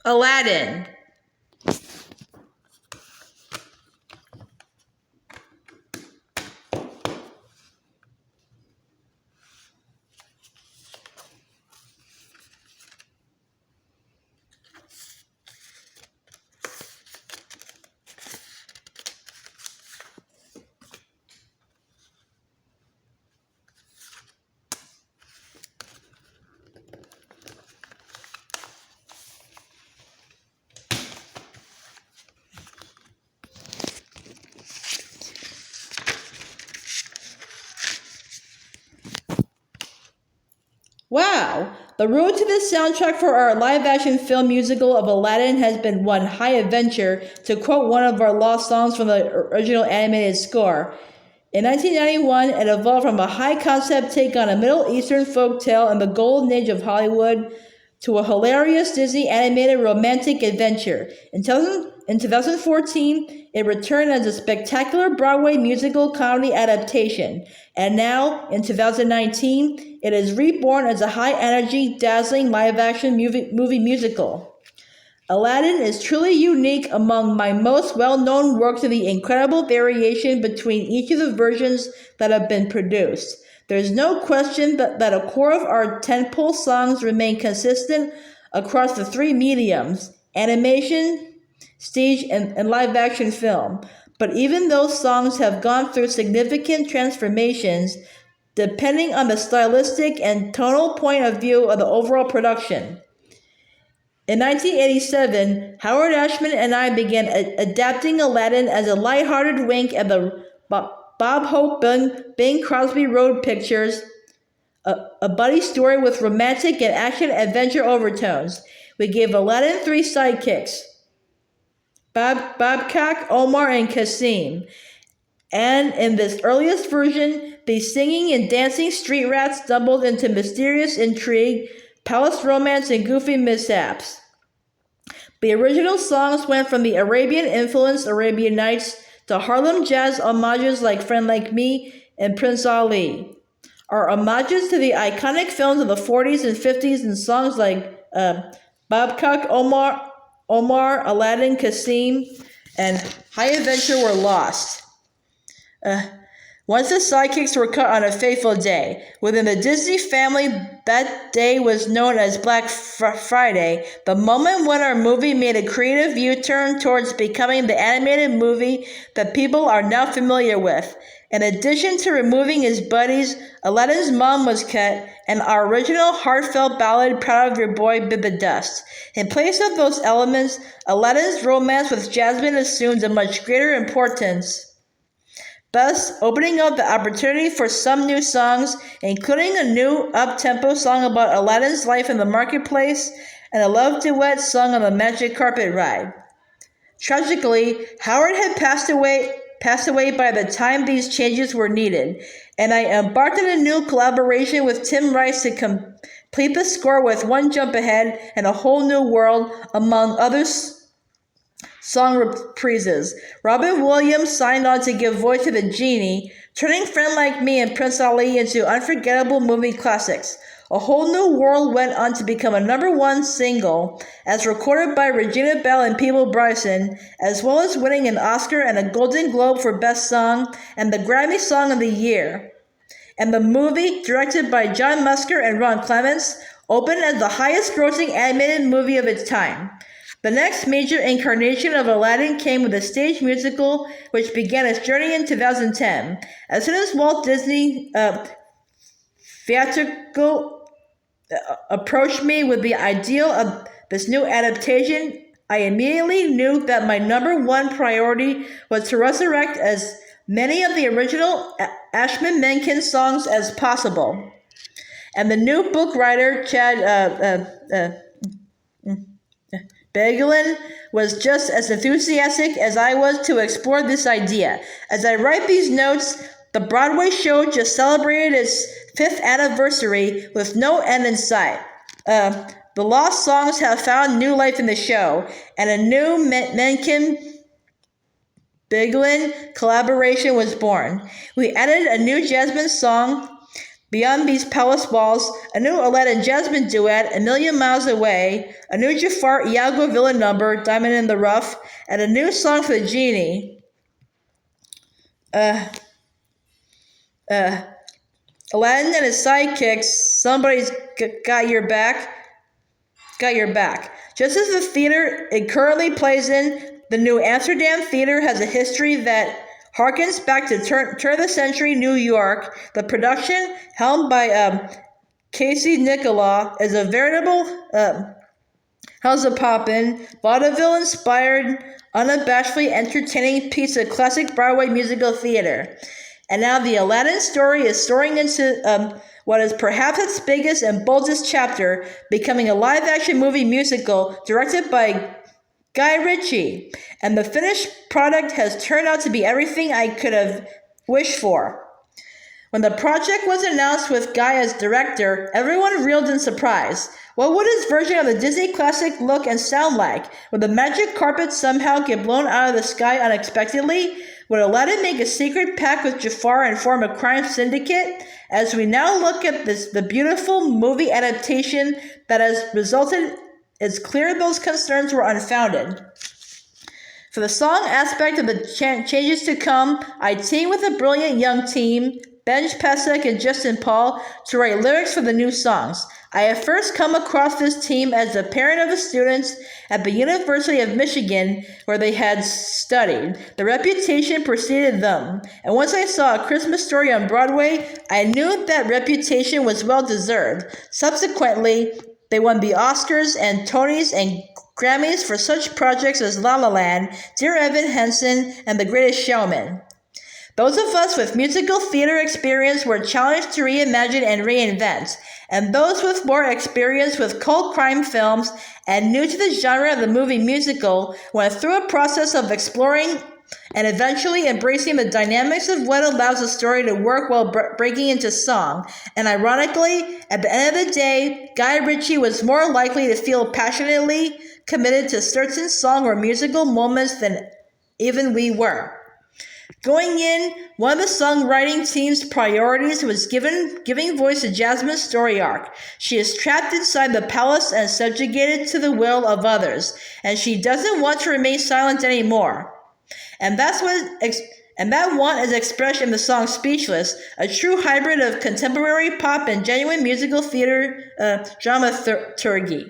Aladdin. Wow! The road to the soundtrack for our live-action film musical of Aladdin has been one high adventure, to quote one of our lost songs from the original animated score. In 1991, it evolved from a high-concept take on a Middle Eastern folk tale in the golden age of Hollywood to a hilarious Disney animated romantic adventure. In 2014, it returned as a spectacular Broadway musical comedy adaptation. And now, in 2019, it is reborn as a high-energy, dazzling live-action movie musical. Aladdin is truly unique among my most well-known works in the incredible variation between each of the versions that have been produced. There is no question that a core of our tentpole songs remain consistent across the three mediums: animation, stage, and live-action film. But even those songs have gone through significant transformations depending on the stylistic and tonal point of view of the overall production. In 1987, Howard Ashman and I began adapting Aladdin as a lighthearted wink at the Bob Hope Bing Crosby Road Pictures, a buddy story with romantic and action-adventure overtones. We gave Aladdin three sidekicks: Babcock, Omar, and Kasim. And in this earliest version, the singing and dancing street rats stumbled into mysterious intrigue, palace romance, and goofy mishaps. The original songs went from the Arabian-influenced Arabian Nights to Harlem jazz homages like Friend Like Me and Prince Ali. Our homages to the iconic films of the 40s and 50s and songs like Babcock, Omar, Aladdin, Kasim, and High Adventure were lost. Once the sidekicks were cut on a fateful day. Within the Disney family, that day was known as Black Friday, the moment when our movie made a creative U-turn towards becoming the animated movie that people are now familiar with. In addition to removing his buddies, Aladdin's mom was cut, and our original heartfelt ballad, Proud of Your Boy, bit the dust. In place of those elements, Aladdin's romance with Jasmine assumed a much greater importance, thus opening up the opportunity for some new songs, including a new up-tempo song about Aladdin's life in the marketplace and a love duet sung on the magic carpet ride. Tragically, Howard had passed away by the time these changes were needed, and I embarked on a new collaboration with Tim Rice to complete the score with One Jump Ahead and A Whole New World, among others. Song reprises. Robin Williams signed on to give voice to the Genie, turning Friend Like Me and Prince Ali into unforgettable movie classics. A Whole New World went on to become a #1 single, as recorded by Regina Belle and Peabo Bryson, as well as winning an Oscar and a Golden Globe for Best Song and the Grammy Song of the Year. And the movie, directed by John Musker and Ron Clements, opened as the highest-grossing animated movie of its time. The next major incarnation of Aladdin came with a stage musical, which began its journey in 2010. As soon as Walt Disney Theatrical approached me with the idea of this new adaptation, I immediately knew that my #1 priority was to resurrect as many of the original Ashman Menken songs as possible. And the new book writer, Chad Beglin, was just as enthusiastic as I was to explore this idea. As I write these notes, the Broadway show just celebrated its 5th anniversary with no end in sight. The lost songs have found new life in the show, and a new Menken-Beglin collaboration was born. We added a new Jasmine song Beyond these palace walls, a new Aladdin Jasmine duet, A Million Miles Away, a new Jafar Iago villain number, Diamond in the Rough, and a new song for the Genie. Aladdin and his sidekicks, Somebody's Got Your Back. Just as the theater it currently plays in, the New Amsterdam Theater has a history that harkens back to turn of the century New York. The production, helmed by Casey Nicola, is a veritable How's It Poppin', vaudeville-inspired, unabashedly entertaining piece of classic Broadway musical theater. And now the Aladdin story is soaring into what is perhaps its biggest and boldest chapter, becoming a live-action movie musical directed by Guy Ritchie. And the finished product has turned out to be everything I could have wished for. When the project was announced with Guy as director, everyone reeled in surprise. What would his version of the Disney classic look and sound like? Would the magic carpet somehow get blown out of the sky unexpectedly? Would Aladdin make a secret pact with Jafar and form a crime syndicate? As we now look at the beautiful movie adaptation that has resulted, it's clear those concerns were unfounded. For the song aspect of the changes to come, I teamed with a brilliant young team, Benj Pesek and Justin Paul, to write lyrics for the new songs. I have first come across this team as a parent of the students at the University of Michigan, where they had studied. The reputation preceded them, and once I saw A Christmas Story on Broadway, I knew that reputation was well-deserved. Subsequently, they won the Oscars and Tonys and Grammys for such projects as La La Land, Dear Evan Hansen, and The Greatest Showman. Those of us with musical theater experience were challenged to reimagine and reinvent, and those with more experience with cult crime films and new to the genre of the movie musical went through a process of exploring and eventually embracing the dynamics of what allows a story to work while breaking into song. And ironically, at the end of the day, Guy Ritchie was more likely to feel passionately committed to certain song or musical moments than even we were. Going in, one of the songwriting team's priorities was giving voice to Jasmine's story arc. She is trapped inside the palace and subjugated to the will of others, and she doesn't want to remain silent anymore. And that want is expressed in the song Speechless, a true hybrid of contemporary pop and genuine musical theater dramaturgy.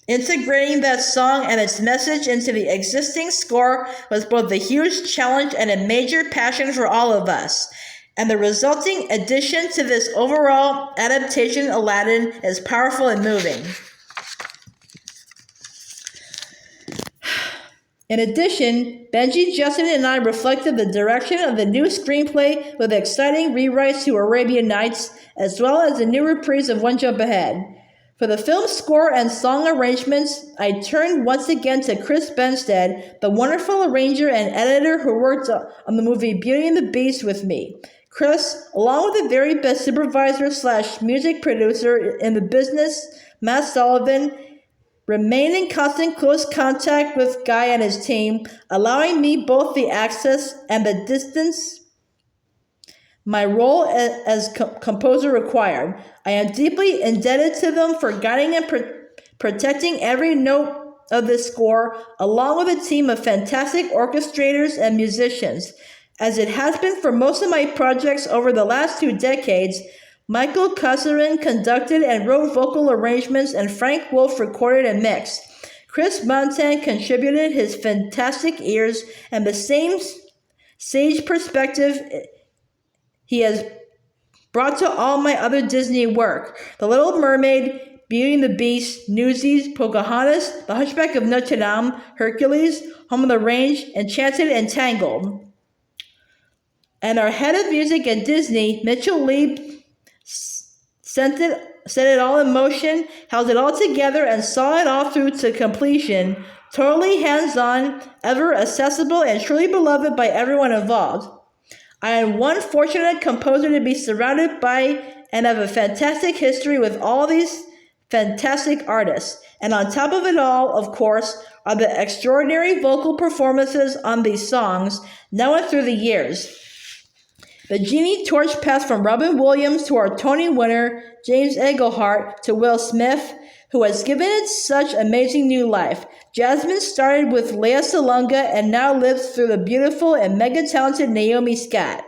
Integrating that song and its message into the existing score was both a huge challenge and a major passion for all of us. And the resulting addition to this overall adaptation, Aladdin, is powerful and moving. In addition, Benji, Justin, and I reflected the direction of the new screenplay with exciting rewrites to Arabian Nights, as well as a new reprise of One Jump Ahead. For the film's score and song arrangements, I turned once again to Chris Benstead, the wonderful arranger and editor who worked on the movie Beauty and the Beast with me. Chris, along with the very best supervisor/music producer in the business, Matt Sullivan, remained in constant close contact with Guy and his team, allowing me both the access and the distance my role as composer required. I am deeply indebted to them for guiding and protecting every note of this score, along with a team of fantastic orchestrators and musicians. As it has been for most of my projects over the last 2 decades, Michael Kasserin conducted and wrote vocal arrangements, and Frank Wolf recorded and mixed. Chris Montan contributed his fantastic ears and the same sage perspective he has brought to all my other Disney work: The Little Mermaid, Beauty and the Beast, Newsies, Pocahontas, The Hunchback of Notre Dame, Hercules, Home of the Range, Enchanted, and Tangled. And our head of music at Disney, Mitchell Lee, set it all in motion, held it all together, and saw it all through to completion. Totally hands-on, ever accessible, and truly beloved by everyone involved. I am one fortunate composer to be surrounded by and have a fantastic history with all these fantastic artists. And on top of it all, of course, are the extraordinary vocal performances on these songs, now and through the years. The Genie torch passed from Robin Williams to our Tony winner, James Englehart, to Will Smith, who has given it such amazing new life. Jasmine started with Lea Salonga and now lives through the beautiful and mega-talented Naomi Scott.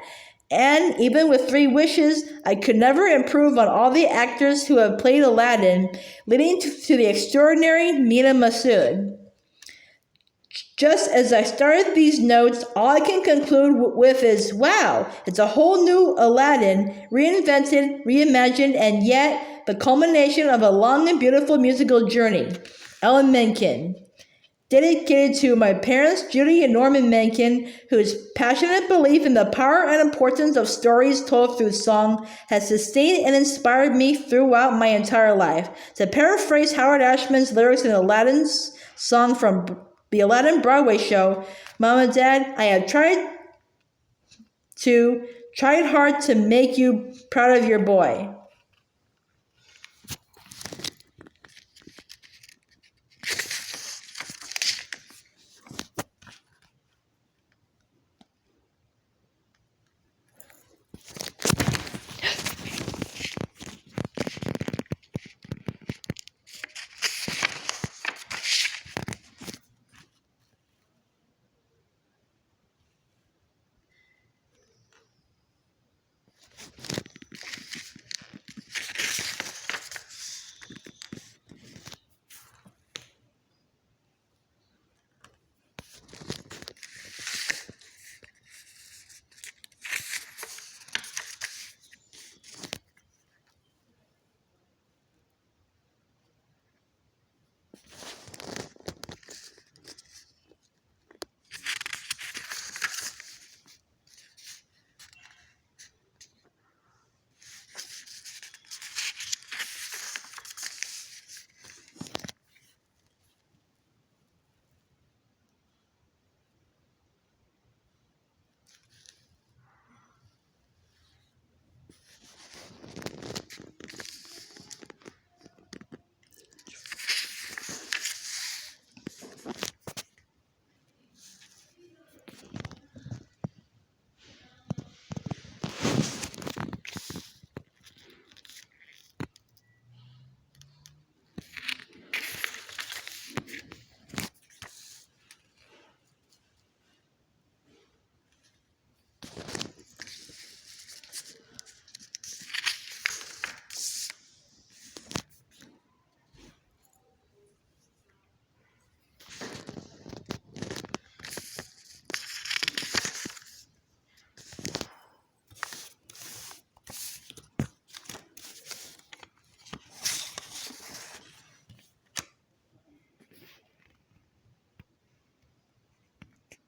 And even with 3 wishes, I could never improve on all the actors who have played Aladdin, leading to the extraordinary Mina Masood. Just as I started these notes, all I can conclude with is, wow, it's a whole new Aladdin, reinvented, reimagined, and yet the culmination of a long and beautiful musical journey. Ellen Menken. Dedicated to my parents, Judy and Norman Menken, whose passionate belief in the power and importance of stories told through song has sustained and inspired me throughout my entire life. To paraphrase Howard Ashman's lyrics in Aladdin's song from the Aladdin Broadway show, Mom and Dad, I have tried hard to make you proud of your boy.